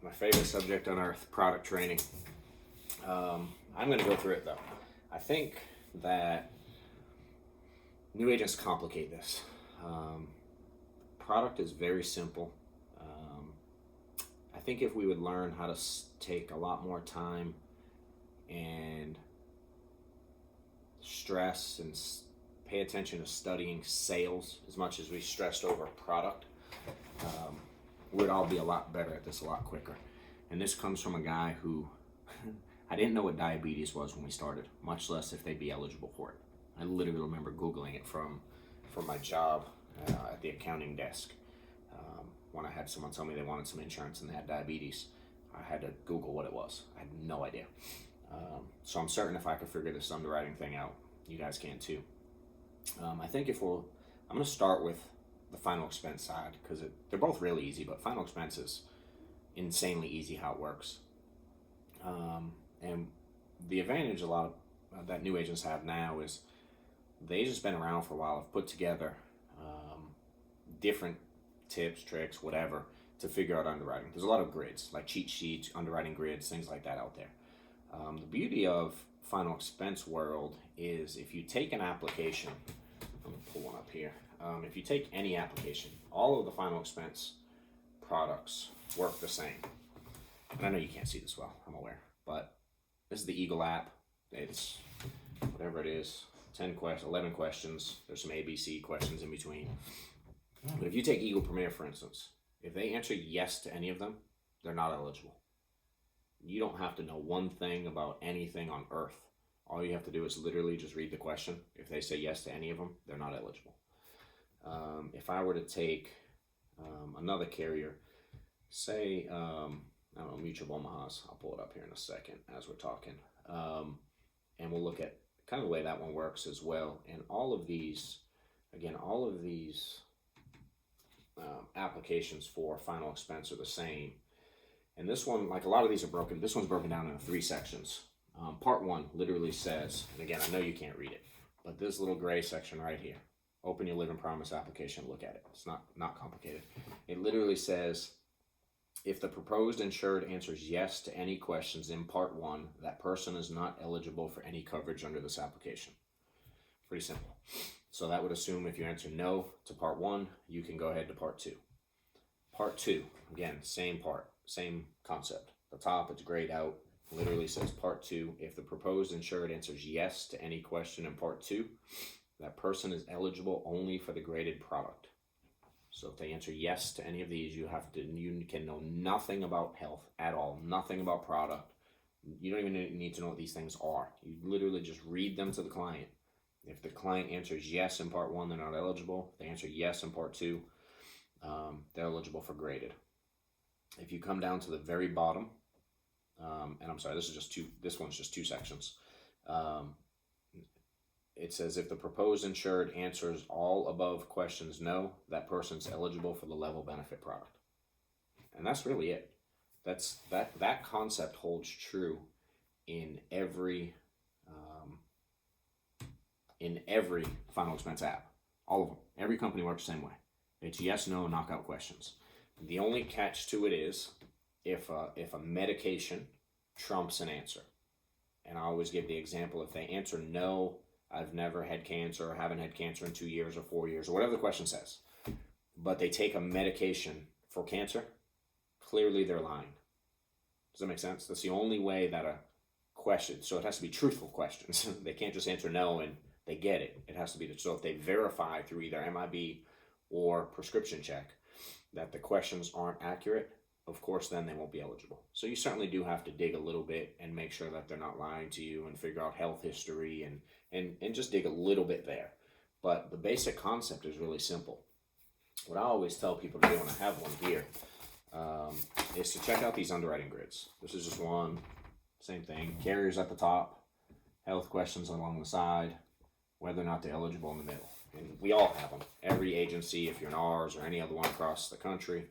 My favorite subject on earth, product training. I'm going to go through it though. I think that new agents complicate this. Product is very simple. I think if we would learn how to take a lot more time and stress and pay attention to studying sales as much as we stressed over product, we'd all be a lot better at this a lot quicker. And this comes from a guy who I didn't know what diabetes was when we started, much less if they'd be eligible for it. I literally remember Googling it from my job at the accounting desk. When I had someone tell me they wanted some insurance and they had diabetes, I had to Google what it was. I had no idea. So I'm certain if I could figure this underwriting thing out, you guys can too. I think I'm going to start with the final expense side because they're both really easy, but final expense is insanely easy how it works. And the advantage a lot of that new agents have now is the agents been around for a while, have put together different tips, tricks, whatever, to figure out underwriting. There's a lot of grids, like cheat sheets, underwriting grids, things like that out there. The beauty of final expense world is if you take an application, I'm going to pull one up here. If you take any application, all of the final expense products work the same. And I know you can't see this well, I'm aware, but this is the Eagle app. It's whatever it is, 11 questions. There's some ABC questions in between. But if you take Eagle Premier, for instance, if they answer yes to any of them, they're not eligible. You don't have to know one thing about anything on earth. All you have to do is literally just read the question. If they say yes to any of them, they're not eligible. If I were to take another carrier, say, I don't know, Mutual of Omaha's, I'll pull it up here in a second as we're talking. And we'll look at kind of the way that one works as well. And all of these applications for final expense are the same. And this one, like a lot of these are broken, this one's broken down into 3 sections. Part 1 literally says, and again, I know you can't read it, but this little gray section right here, open your live and promise application, look at it. It's not complicated. It literally says, if the proposed insured answers yes to any questions in part 1, that person is not eligible for any coverage under this application. Pretty simple. So that would assume if you answer no to part 1, you can go ahead to part 2. Part 2, again, same part, same concept. The top, it's grayed out, literally says part 2, if the proposed insured answers yes to any question in part 2, that person is eligible only for the graded product. So if they answer yes to any of these, you can know nothing about health at all, nothing about product. You don't even need to know what these things are. You literally just read them to the client. If the client answers yes in part 1, they're not eligible. If they answer yes in part 2, they're eligible for graded. If you come down to the very bottom, and I'm sorry, this one's just 2 sections. It says if the proposed insured answers all above questions no, that person's eligible for the level benefit product. And that's really it. That concept holds true in every final expense app. All of them. Every company works the same way. It's yes, no, knockout questions. The only catch to it is if a medication trumps an answer. And I always give the example, if they answer no, I've never had cancer or haven't had cancer in 2 years or 4 years or whatever the question says, but they take a medication for cancer, clearly they're lying. Does that make sense? That's the only way that a question, so it has to be truthful questions. They can't just answer no and they get it. It has to be, so if they verify through either MIB or prescription check that the questions aren't accurate, of course, then they won't be eligible. So you certainly do have to dig a little bit and make sure that they're not lying to you and figure out health history and just dig a little bit there. But the basic concept is really simple. What I always tell people to do, and I have one here, is to check out these underwriting grids. This is just one, same thing. Carriers at the top, health questions along the side, whether or not they're eligible in the middle. And we all have them. Every agency, if you're in ours or any other one across the country,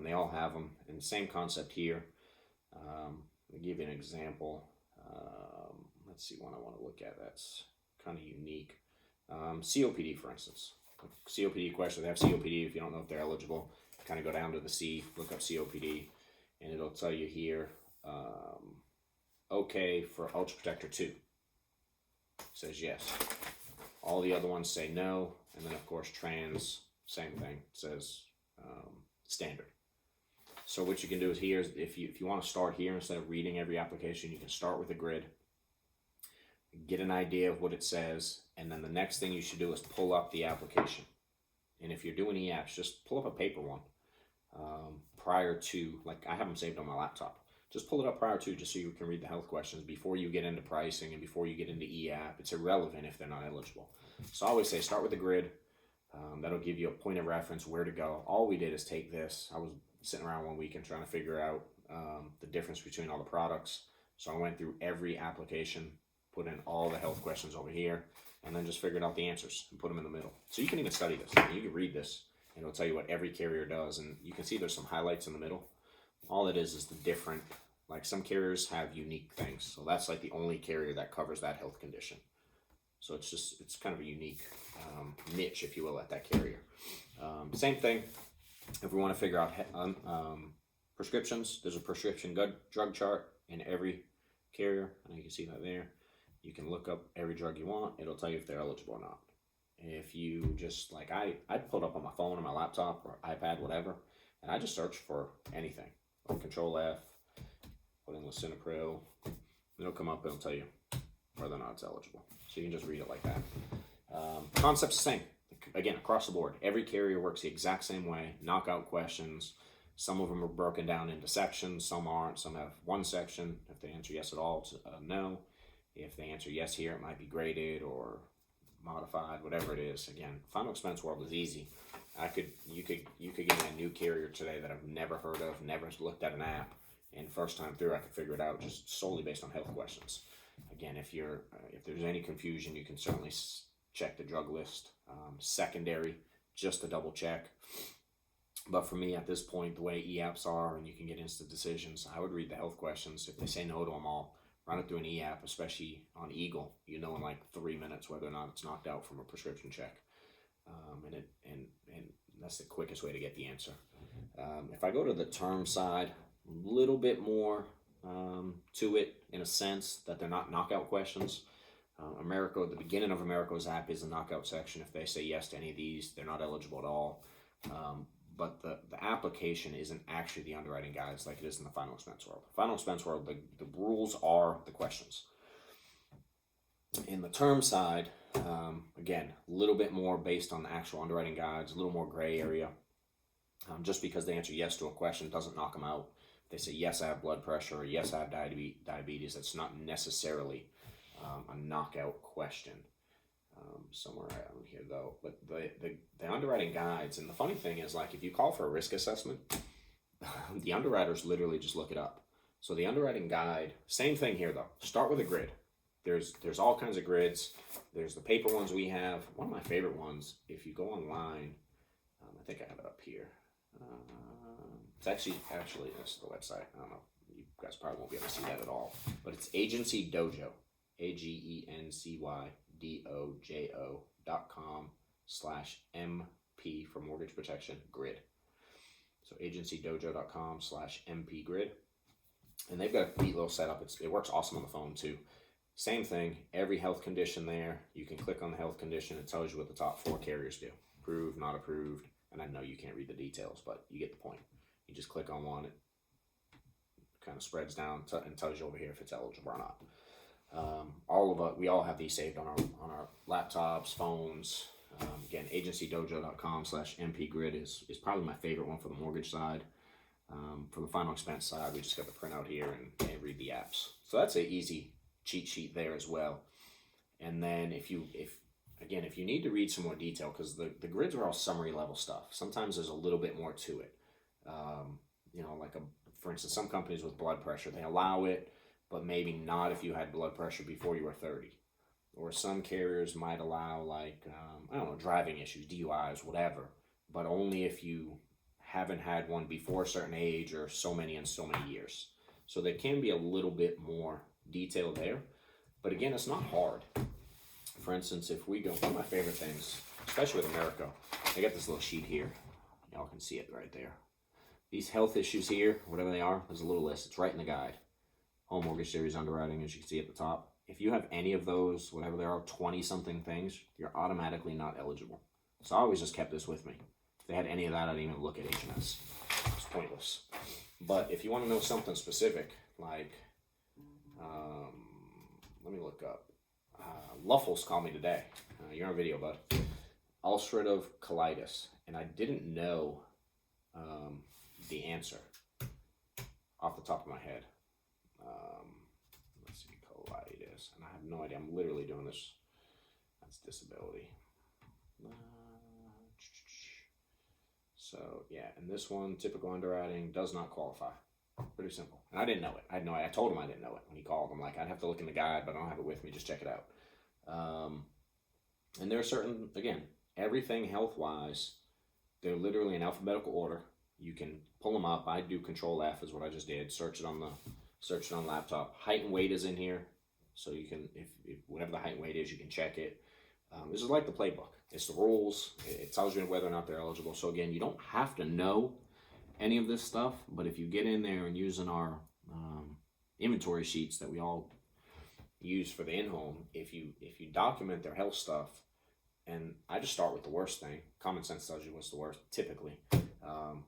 they all have them. And the same concept here. I'll give you an example. Let's see one I want to look at that's kind of unique. COPD, for instance. COPD question, they have COPD. If you don't know if they're eligible, kind of go down to the C, look up COPD. and it'll tell you here, okay for Ultra Protector 2. It says yes. All the other ones say no, and then of course trans, same thing, it says standard. So what you can do is here, if you want to start here, instead of reading every application, you can start with a grid, get an idea of what it says, and then the next thing you should do is pull up the application. And if you're doing e-apps, just pull up a paper one prior to, like I have them saved on my laptop. Just pull it up prior to, just so you can read the health questions before you get into pricing and before you get into e-app. It's irrelevant if they're not eligible. So I always say start with the grid. That'll give you a point of reference where to go. All we did is take this. I was sitting around one week and trying to figure out the difference between all the products. So I went through every application, put in all the health questions over here, and then just figured out the answers and put them in the middle. So you can even study this. You can read this, and it'll tell you what every carrier does. And you can see there's some highlights in the middle. All it is the different, like some carriers have unique things. So that's like the only carrier that covers that health condition. So it's kind of a unique niche, if you will, at that carrier. Same thing, if we want to figure out prescriptions, there's a prescription drug chart in every carrier. I know you can see that there. You can look up every drug you want. It'll tell you if they're eligible or not. If you just, like I pulled up on my phone or my laptop or iPad, whatever, and I just search for anything. Like Control F, put in lisinopril, it'll come up and it'll tell you whether or not it's eligible. So you can just read it like that. Concept's the same. Again, across the board. Every carrier works the exact same way. Knockout questions. Some of them are broken down into sections. Some aren't. Some have one section. If they answer yes at all, it's no. If they answer yes here, it might be graded or modified, whatever it is. Again, Final Expense World is easy. You could give me a new carrier today that I've never heard of, never looked at an app, and first time through I could figure it out just solely based on health questions. Again, if there's any confusion, you can certainly check the drug list. Secondary, just to double check. But for me, at this point, the way e-apps are, and you can get instant decisions, I would read the health questions. If they say no to them all, run it through an e-app, especially on Eagle. You know in like 3 minutes whether or not it's knocked out from a prescription check. And that's the quickest way to get the answer. If I go to the term side, a little bit more to it in a sense that they're not knockout questions. The beginning of Americo's app is a knockout section. If they say yes to any of these, they're not eligible at all. But the application isn't actually the underwriting guides like it is in the Final Expense World. Final Expense World, the rules are the questions. In the term side, again, a little bit more based on the actual underwriting guides, a little more gray area. Just because they answer yes to a question doesn't knock them out. If they say yes, I have blood pressure, or yes, I have diabetes, that's not necessarily a knockout question. Somewhere around here though, but the underwriting guides, and the funny thing is, like if you call for a risk assessment, the underwriters literally just look it up. So the underwriting guide, same thing here though. Start with a grid. There's all kinds of grids. There's the paper ones we have. One of my favorite ones, if you go online, I think I have it up here. It's actually this is the website. I don't know. You guys probably won't be able to see that at all, but it's Agency Dojo, agencydojo.com/MP for mortgage protection grid. So agencydojo.com/MP grid. And they've got a neat little setup. It works awesome on the phone too. Same thing, every health condition there. You can click on the health condition. It tells you what the top 4 carriers do. Approved, not approved. And I know you can't read the details, but you get the point. You just click on one. It kind of spreads down and tells you over here if it's eligible or not. We all have these saved on our laptops, phones. Again, agencydojo.com/MP grid is probably my favorite one for the mortgage side. For the Final Expense side, we just got the printout here and read the apps. So that's an easy cheat sheet there as well. And then if you need to read some more detail, because the grids are all summary level stuff. Sometimes there's a little bit more to it. For instance, some companies with blood pressure, they allow it, but maybe not if you had blood pressure before you were 30. Or some carriers might allow driving issues, DUIs, whatever, but only if you haven't had one before a certain age or so many years. So there can be a little bit more detail there, but again, it's not hard. For instance, if we go, one of my favorite things, especially with America, I got this little sheet here. Y'all can see it right there. these health issues here, whatever they are, there's a little list. It's right in the guide. Home mortgage series underwriting, as you can see at the top. If you have any of those, whatever there are, 20-something things, you're automatically not eligible. So I always just kept this with me. If they had any of that, I didn't even look at H&S. It's pointless. But if you want to know something specific, like, let me look up. Luffles called me today. You're on video, bud. Ulcerative colitis. And I didn't know the answer off the top of my head. Let's see, colitis. And I have no idea. I'm literally doing this. That's disability. So, yeah. And this one, typical underwriting, does not qualify. Pretty simple. And I didn't know it. I had no idea. I told him I didn't know it when he called. I'm like, I'd have to look in the guide, but I don't have it with me. Just check it out. And there are certain, again, everything health-wise, they're literally in alphabetical order. You can pull them up. I do Control F is what I just did. Search it on laptop. Height and weight is in here, so you can, if whatever the height and weight is, you can check it. This is like the playbook. It's the rules. It tells you whether or not they're eligible. So again, you don't have to know any of this stuff, but if you get in there and using our inventory sheets that we all use for the in-home, if you document their health stuff, and I just start with the worst thing. Common sense tells you what's the worst, typically.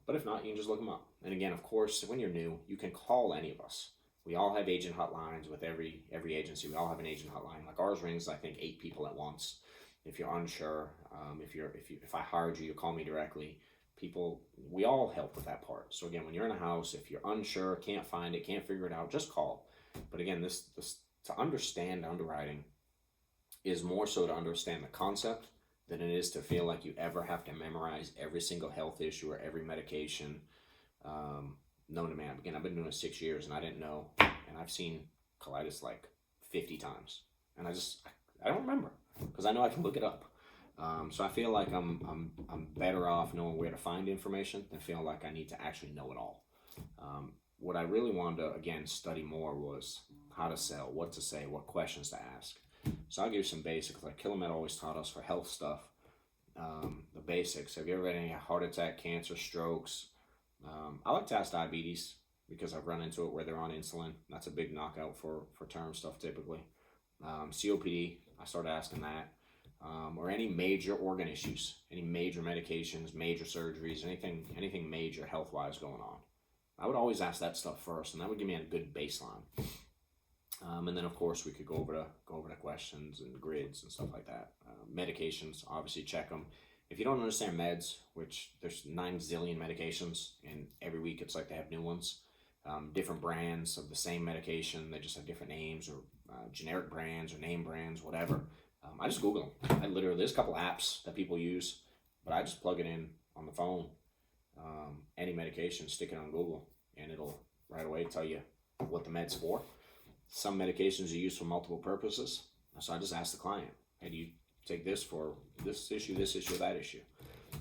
But if not, you can just look them up. And again, of course, when you're new, you can call any of us. We all have agent hotlines with every agency. We all have an agent hotline. Like ours rings, I think, 8 people at once. If you're unsure, if I hired you, you call me directly. We all help with that part. So again, when you're in a house, if you're unsure, can't find it, can't figure it out, just call. But again, this to understand underwriting is more so to understand the concept than it is to feel like you ever have to memorize every single health issue or every medication known to man. Again, I've been doing it 6 years and I didn't know, and I've seen colitis like 50 times, and I don't remember because I know I can look it up. So I feel like I'm better off knowing where to find information than feeling like I need to actually know it all. What I really wanted to, again, study more was how to sell, what to say, what questions to ask. So I'll give you some basics. Like Kilomet always taught us for health stuff, the basics. Have you ever had any heart attack, cancer, strokes? I like to ask diabetes because I've run into it where they're on insulin. That's a big knockout for term stuff typically. COPD, I started asking that. Or any major organ issues, any major medications, major surgeries, anything major health-wise going on. I would always ask that stuff first, and that would give me a good baseline. And then, of course, we could go over to questions and grids and stuff like that. Medications, obviously, check them. If you don't understand meds, which there's 9 zillion medications, and every week it's like they have new ones, different brands of the same medication, they just have different names or generic brands or name brands, whatever. I just Google them. There's a couple apps that people use, but I just plug it in on the phone. Any medication, stick it on Google, and it'll right away tell you what the med's for. Some medications are used for multiple purposes. So I just ask the client, hey, do you take this for this issue, or that issue?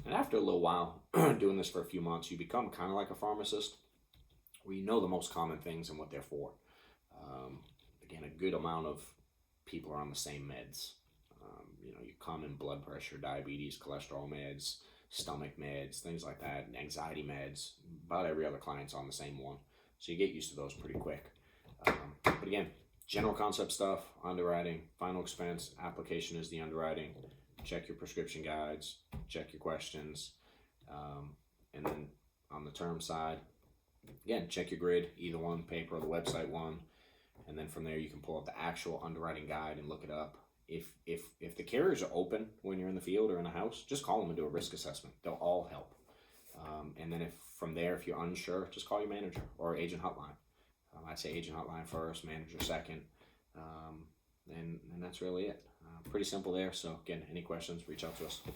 And after a little while, doing this for a few months, you become kind of like a pharmacist, where you know the most common things and what they're for. Again, a good amount of people are on the same meds. Your common blood pressure, diabetes, cholesterol meds, stomach meds, things like that, and anxiety meds. About every other client's on the same one. So you get used to those pretty quick. But again, general concept stuff, underwriting, final expense, application is the underwriting. Check your prescription guides, check your questions. And then on the term side, again, check your grid, either one, paper or the website one. And then from there, you can pull up the actual underwriting guide and look it up. If the carriers are open when you're in the field or in a house, just call them and do a risk assessment. They'll all help. And then if you're unsure, just call your manager or agent hotline. I'd say agent hotline first, manager second. And that's really it. Pretty simple there. So again, any questions, reach out to us.